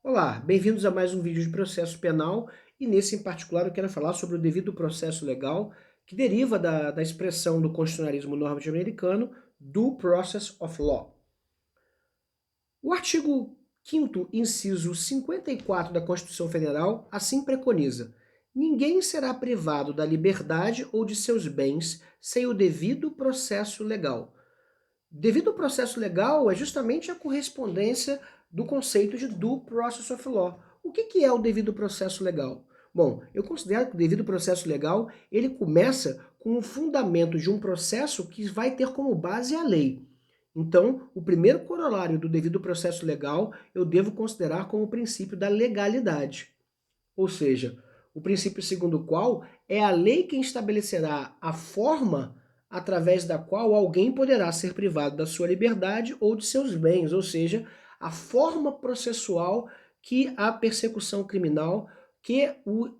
Olá, bem-vindos a mais um vídeo de processo penal e nesse em particular eu quero falar sobre o devido processo legal que deriva da expressão do constitucionalismo norte-americano due process of law. O artigo 5º, inciso 54 da Constituição Federal assim preconiza: ninguém será privado da liberdade ou de seus bens sem o devido processo legal. Devido processo legal é justamente a correspondência do conceito de due process of law. O que é o devido processo legal? Bom, eu considero que o devido processo legal, ele começa com o fundamento de um processo que vai ter como base a lei. Então, o primeiro corolário do devido processo legal, eu devo considerar como o princípio da legalidade. Ou seja, o princípio segundo o qual é a lei quem estabelecerá a forma através da qual alguém poderá ser privado da sua liberdade ou de seus bens, ou seja, a forma processual que a persecução criminal,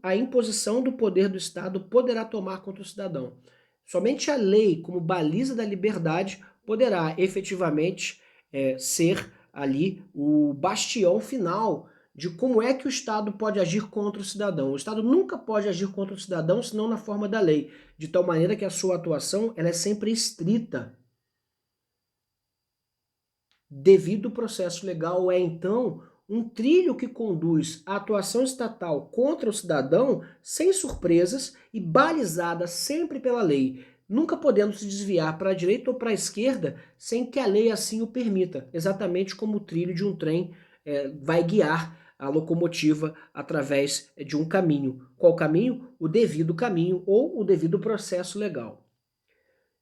a imposição do poder do Estado poderá tomar contra o cidadão. Somente a lei, como baliza da liberdade, poderá efetivamente ser ali o bastião final de como é que o Estado pode agir contra o cidadão. O Estado nunca pode agir contra o cidadão senão na forma da lei, de tal maneira que a sua atuação ela é sempre estrita. Devido processo legal é, então, um trilho que conduz a atuação estatal contra o cidadão sem surpresas e balizada sempre pela lei, nunca podendo se desviar para a direita ou para a esquerda sem que a lei assim o permita, exatamente como o trilho de um trem vai guiar a locomotiva através de um caminho. Qual caminho? O devido caminho ou o devido processo legal.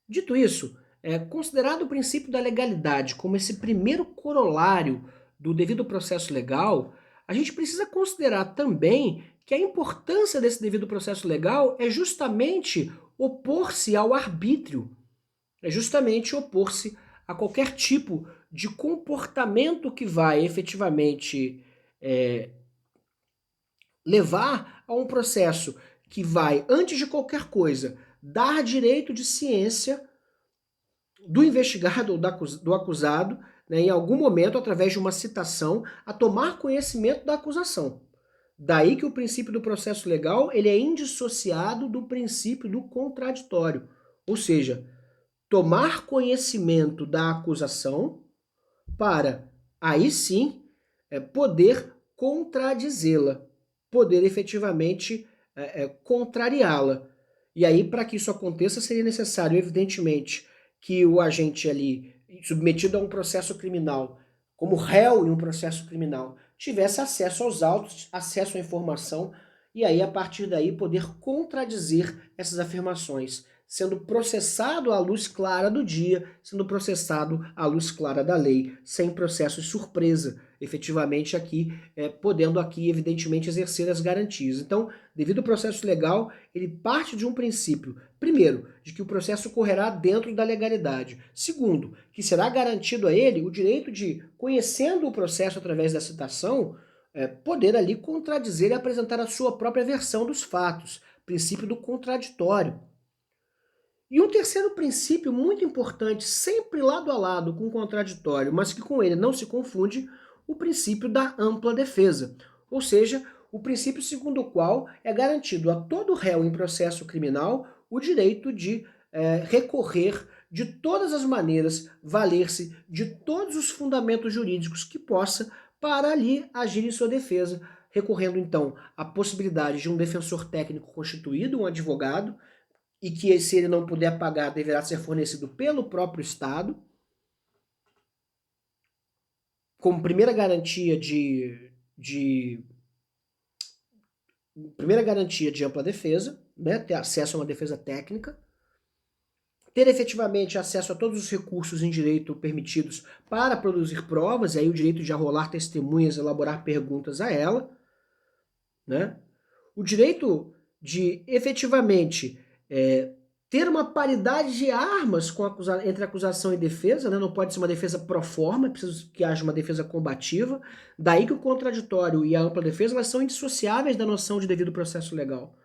Dito isso, considerado o princípio da legalidade como esse primeiro corolário do devido processo legal, a gente precisa considerar também que a importância desse devido processo legal é justamente opor-se ao arbítrio, é justamente opor-se a qualquer tipo de comportamento que vai efetivamente levar a um processo que vai, antes de qualquer coisa, dar direito de ciência do investigado ou do acusado, né, em algum momento, através de uma citação, a tomar conhecimento da acusação. Daí que o princípio do processo legal ele é indissociado do princípio do contraditório. Ou seja, tomar conhecimento da acusação para, aí sim, poder contradizê-la, poder efetivamente contrariá-la. E aí, para que isso aconteça, seria necessário, evidentemente, que o agente ali, submetido a um processo criminal, como réu em um processo criminal, tivesse acesso aos autos, acesso à informação, e aí, a partir daí, poder contradizer essas afirmações, sendo processado à luz clara do dia, sendo processado à luz clara da lei, sem processo de surpresa, efetivamente aqui, podendo aqui, evidentemente, exercer as garantias. Então, devido ao processo legal, ele parte de um princípio, primeiro, de que o processo correrá dentro da legalidade. Segundo, que será garantido a ele o direito de, conhecendo o processo através da citação, poder ali contradizer e apresentar a sua própria versão dos fatos, princípio do contraditório. E um terceiro princípio muito importante, sempre lado a lado com o contraditório, mas que com ele não se confunde, o princípio da ampla defesa, ou seja, o princípio segundo o qual é garantido a todo réu em processo criminal o direito de recorrer de todas as maneiras, valer-se de todos os fundamentos jurídicos que possa para ali agir em sua defesa, recorrendo então à possibilidade de um defensor técnico constituído, um advogado, e que se ele não puder pagar deverá ser fornecido pelo próprio Estado, como primeira garantia de ampla defesa, né, ter acesso a uma defesa técnica, ter efetivamente acesso a todos os recursos em direito permitidos para produzir provas, e aí o direito de arrolar testemunhas, elaborar perguntas a ela, né? O direito de efetivamente ter uma paridade de armas entre acusação e defesa, né? Não pode ser uma defesa pro forma, é preciso que haja uma defesa combativa. Daí que o contraditório e a ampla defesa elas são indissociáveis da noção de devido processo legal.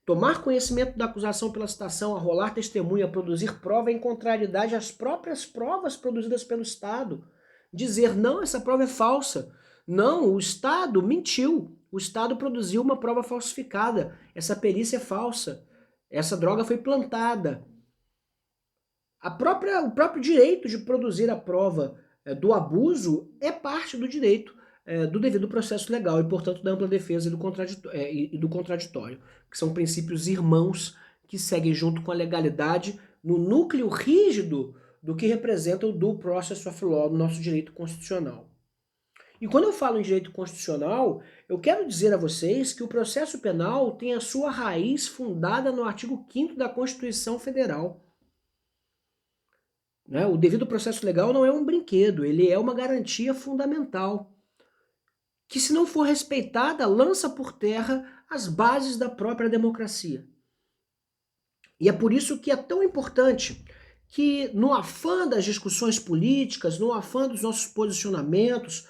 Tomar conhecimento da acusação pela citação, arrolar testemunha, produzir prova em contrariedade às próprias provas produzidas pelo Estado. Dizer, não, essa prova é falsa. Não, o Estado mentiu. O Estado produziu uma prova falsificada. Essa perícia é falsa. Essa droga foi plantada. O próprio direito de produzir a prova do abuso é parte do direito do devido processo legal e, portanto, da ampla defesa e do contraditório, que são princípios irmãos que seguem junto com a legalidade no núcleo rígido do que representa o due process of law no nosso direito constitucional. E quando eu falo em direito constitucional, eu quero dizer a vocês que o processo penal tem a sua raiz fundada no artigo 5º da Constituição Federal. Né? O devido processo legal não é um brinquedo, ele é uma garantia fundamental, que se não for respeitada, lança por terra as bases da própria democracia. E é por isso que é tão importante que, no afã das discussões políticas, no afã dos nossos posicionamentos,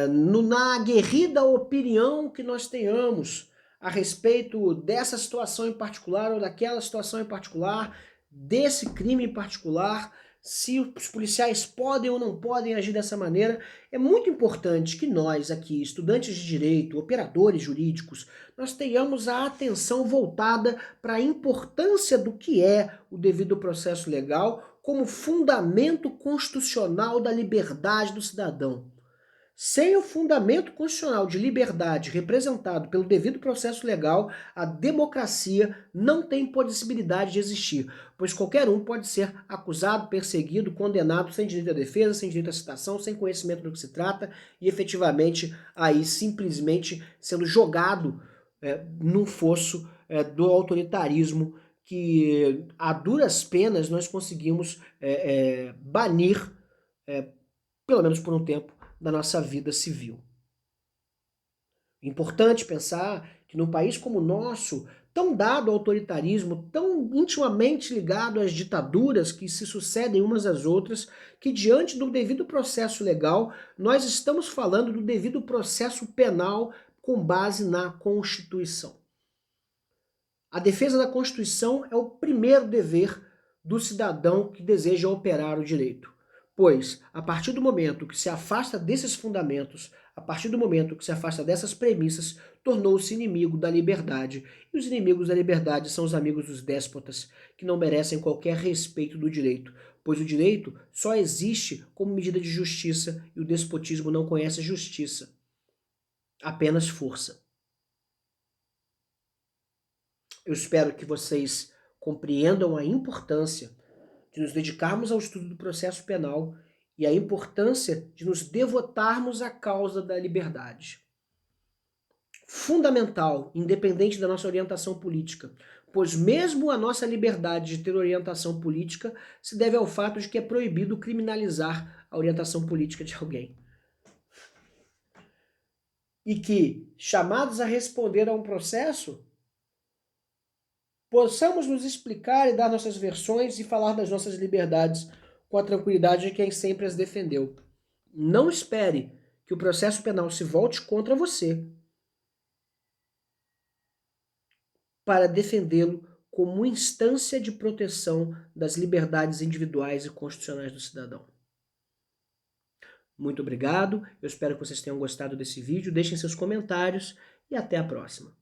na aguerrida opinião que nós tenhamos a respeito dessa situação em particular ou daquela situação em particular, desse crime em particular, se os policiais podem ou não podem agir dessa maneira, é muito importante que nós aqui, estudantes de direito, operadores jurídicos, nós tenhamos a atenção voltada para a importância do que é o devido processo legal como fundamento constitucional da liberdade do cidadão. Sem o fundamento constitucional de liberdade representado pelo devido processo legal, a democracia não tem possibilidade de existir, pois qualquer um pode ser acusado, perseguido, condenado sem direito à defesa, sem direito à citação, sem conhecimento do que se trata e efetivamente aí simplesmente sendo jogado no fosso do autoritarismo que a duras penas nós conseguimos banir, pelo menos por um tempo, da nossa vida civil. Importante pensar que num país como o nosso, tão dado ao autoritarismo, tão intimamente ligado às ditaduras que se sucedem umas às outras, que diante do devido processo legal, nós estamos falando do devido processo penal com base na Constituição. A defesa da Constituição é o primeiro dever do cidadão que deseja operar o direito. Pois, a partir do momento que se afasta desses fundamentos, a partir do momento que se afasta dessas premissas, tornou-se inimigo da liberdade. E os inimigos da liberdade são os amigos dos déspotas, que não merecem qualquer respeito do direito, pois o direito só existe como medida de justiça e o despotismo não conhece justiça, apenas força. Eu espero que vocês compreendam a importância de nos dedicarmos ao estudo do processo penal e a importância de nos devotarmos à causa da liberdade. Fundamental, independente da nossa orientação política, pois mesmo a nossa liberdade de ter orientação política se deve ao fato de que é proibido criminalizar a orientação política de alguém. E que, chamados a responder a um processo, possamos nos explicar e dar nossas versões e falar das nossas liberdades com a tranquilidade de quem sempre as defendeu. Não espere que o processo penal se volte contra você para defendê-lo como instância de proteção das liberdades individuais e constitucionais do cidadão. Muito obrigado, eu espero que vocês tenham gostado desse vídeo, deixem seus comentários e até a próxima.